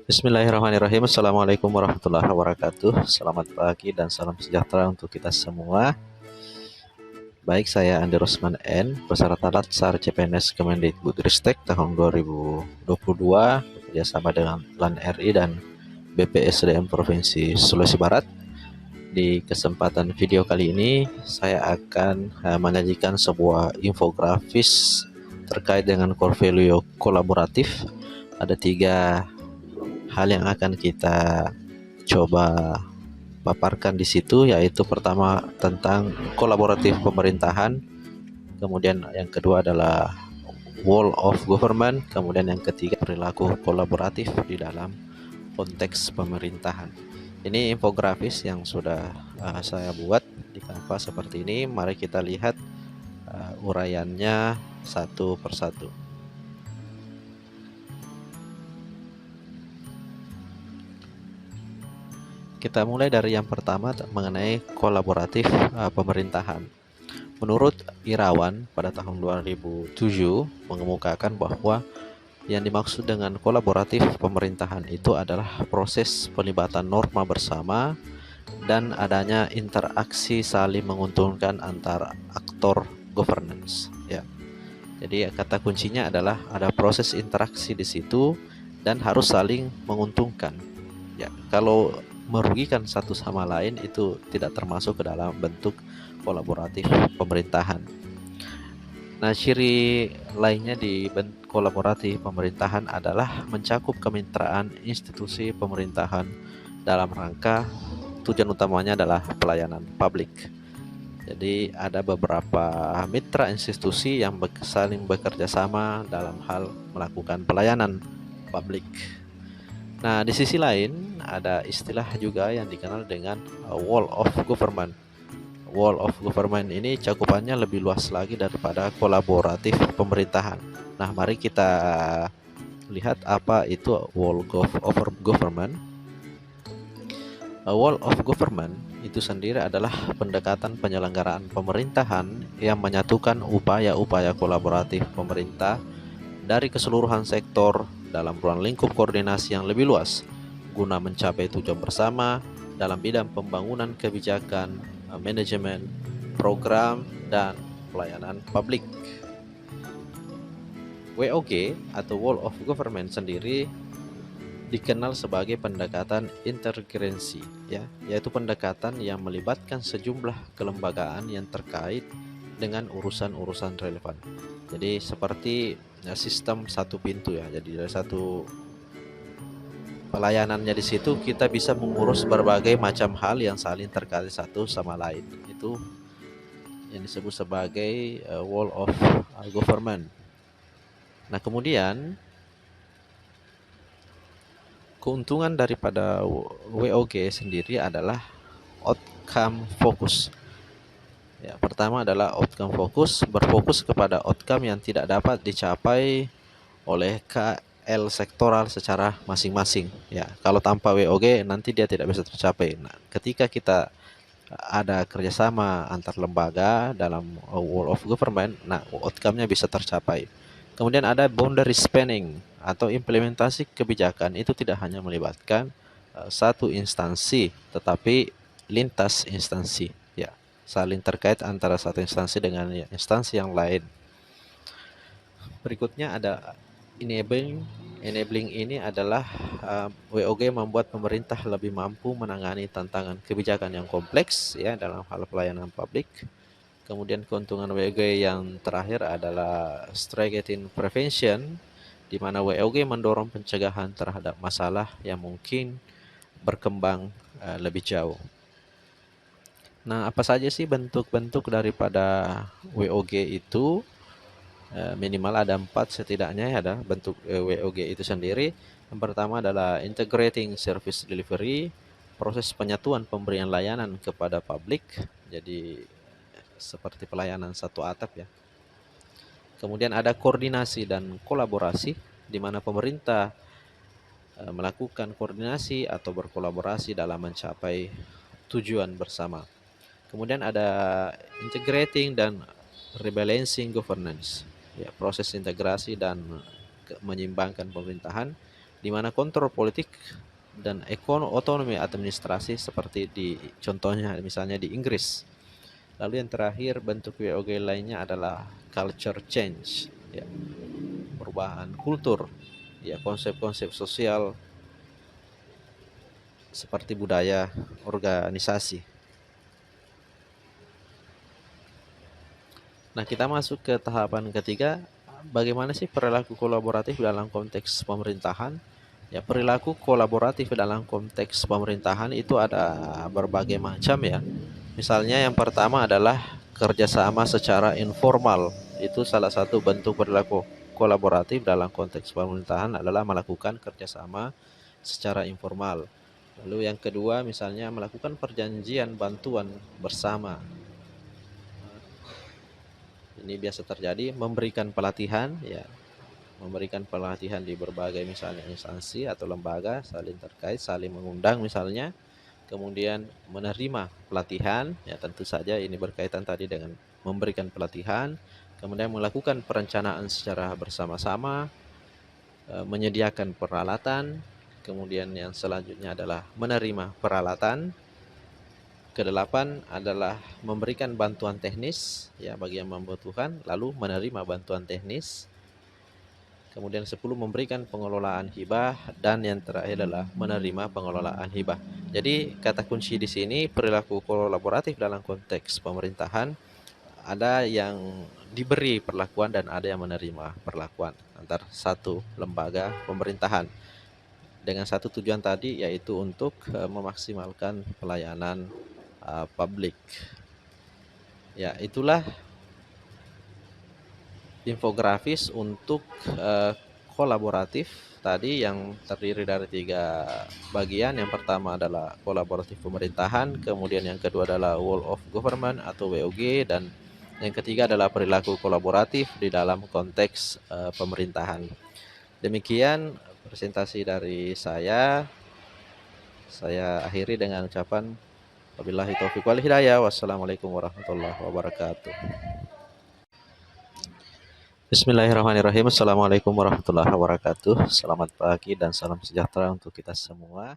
Bismillahirrahmanirrahim. Assalamualaikum warahmatullahi wabarakatuh. Selamat pagi dan salam sejahtera untuk kita semua. Baik, saya Andi Rosman N, peserta Latsar CPNS Kemendikbudristek tahun 2022 bekerjasama dengan LAN RI dan BPSDM Provinsi Sulawesi Barat. Di kesempatan video kali ini, saya akan menyajikan sebuah infografis terkait dengan core value kolaboratif. Ada 3 hal yang akan kita coba paparkan di situ, yaitu pertama tentang kolaboratif pemerintahan, kemudian yang kedua adalah wall of government, kemudian yang ketiga perilaku kolaboratif di dalam konteks pemerintahan. Ini infografis yang sudah saya buat di Canva seperti ini. Mari kita lihat uraiannya satu persatu. Kita mulai dari yang pertama mengenai kolaboratif pemerintahan. Menurut Irawan pada tahun 2007 mengemukakan bahwa yang dimaksud dengan kolaboratif pemerintahan itu adalah proses pelibatan norma bersama dan adanya interaksi saling menguntungkan antar aktor governance. Ya, jadi kata kuncinya adalah ada proses interaksi di situ dan harus saling menguntungkan. Ya, kalau merugikan satu sama lain itu tidak termasuk ke dalam bentuk kolaboratif pemerintahan. Nah, ciri lainnya di kolaboratif pemerintahan adalah mencakup kemitraan institusi pemerintahan dalam rangka tujuan utamanya adalah pelayanan publik. Jadi ada beberapa mitra institusi yang saling bekerja sama dalam hal melakukan pelayanan publik. Nah, di sisi lain ada istilah juga yang dikenal dengan wall of government. Wall of government ini cakupannya lebih luas lagi daripada kolaboratif pemerintahan. Nah, mari kita lihat apa itu wall of government. Wall of government itu sendiri adalah pendekatan penyelenggaraan pemerintahan yang menyatukan upaya-upaya kolaboratif pemerintah dari keseluruhan sektor dalam ruang lingkup koordinasi yang lebih luas guna mencapai tujuan bersama dalam bidang pembangunan kebijakan, manajemen, program, dan pelayanan publik. WOG atau Wall of Government sendiri dikenal sebagai pendekatan intergerensi, ya, yaitu pendekatan yang melibatkan sejumlah kelembagaan yang terkait dengan urusan-urusan relevan. Jadi seperti sistem satu pintu, ya. Jadi dari satu pelayanannya di situ kita bisa mengurus berbagai macam hal yang saling terkait satu sama lain. Itu yang disebut sebagai wall of government. Nah, kemudian keuntungan daripada WOG sendiri adalah outcome focus. Ya, pertama adalah outcome focus, berfokus kepada outcome yang tidak dapat dicapai oleh KL sektoral secara masing-masing. Ya, kalau tanpa WOG nanti dia tidak bisa tercapai. Nah, ketika kita ada kerjasama antar lembaga dalam wall of government, nah outcome-nya bisa tercapai. Kemudian ada boundary spanning atau implementasi kebijakan itu tidak hanya melibatkan satu instansi, tetapi lintas instansi, ya, saling terkait antara satu instansi dengan instansi yang lain. Berikutnya ada enabling. Enabling ini adalah WOG membuat pemerintah lebih mampu menangani tantangan kebijakan yang kompleks, ya, dalam hal pelayanan publik. Kemudian keuntungan WOG yang terakhir adalah strategic prevention, di mana WOG mendorong pencegahan terhadap masalah yang mungkin berkembang lebih jauh. Nah, apa saja sih bentuk-bentuk daripada WOG itu? Minimal ada 4 setidaknya, ya, ada bentuk WOG itu sendiri. Yang pertama adalah integrating service delivery, proses penyatuan pemberian layanan kepada publik, jadi seperti pelayanan satu atap, ya. Kemudian ada koordinasi dan kolaborasi, di mana pemerintah melakukan koordinasi atau berkolaborasi dalam mencapai tujuan bersama. Kemudian ada integrating dan rebalancing governance, ya, proses integrasi dan menyeimbangkan pemerintahan. di mana kontrol politik dan otonomi administrasi seperti di contohnya misalnya di Inggris. Lalu yang terakhir bentuk WOG lainnya adalah culture change, ya, perubahan kultur, ya, konsep-konsep sosial seperti budaya organisasi. Nah, kita masuk ke tahapan ketiga, bagaimana sih perilaku kolaboratif dalam konteks pemerintahan? Ya, perilaku kolaboratif dalam konteks pemerintahan itu ada berbagai macam ya. Misalnya yang pertama adalah kerjasama secara informal. Itu salah satu bentuk perilaku kolaboratif dalam konteks pemerintahan adalah melakukan kerjasama secara informal. Lalu yang kedua misalnya melakukan perjanjian bantuan bersama. Ini biasa terjadi memberikan pelatihan, ya, memberikan pelatihan di berbagai misalnya instansi atau lembaga saling terkait, saling mengundang misalnya, kemudian menerima pelatihan, ya tentu saja ini berkaitan tadi dengan memberikan pelatihan, kemudian melakukan perencanaan secara bersama-sama, menyediakan peralatan, kemudian yang selanjutnya adalah menerima peralatan. Kedelapan adalah memberikan bantuan teknis ya bagi yang membutuhkan, lalu menerima bantuan teknis. Kemudian 10 memberikan pengelolaan hibah, dan yang terakhir adalah menerima pengelolaan hibah. Jadi kata kunci di sini perilaku kolaboratif dalam konteks pemerintahan, ada yang diberi perlakuan dan ada yang menerima perlakuan antar satu lembaga pemerintahan dengan satu tujuan tadi, yaitu untuk memaksimalkan pelayanan publik. Ya, itulah infografis untuk kolaboratif tadi yang terdiri dari 3 bagian. Yang pertama adalah kolaboratif pemerintahan, kemudian yang kedua adalah Whole of Government atau WOG, dan yang ketiga adalah perilaku kolaboratif di dalam konteks pemerintahan. Demikian presentasi dari saya. Saya akhiri dengan ucapan wabillahi taufiq wal hidayah. Wassalamualaikum warahmatullahi wabarakatuh. Bismillahirrahmanirrahim. Assalamualaikum warahmatullahi wabarakatuh. Selamat pagi dan salam sejahtera untuk kita semua.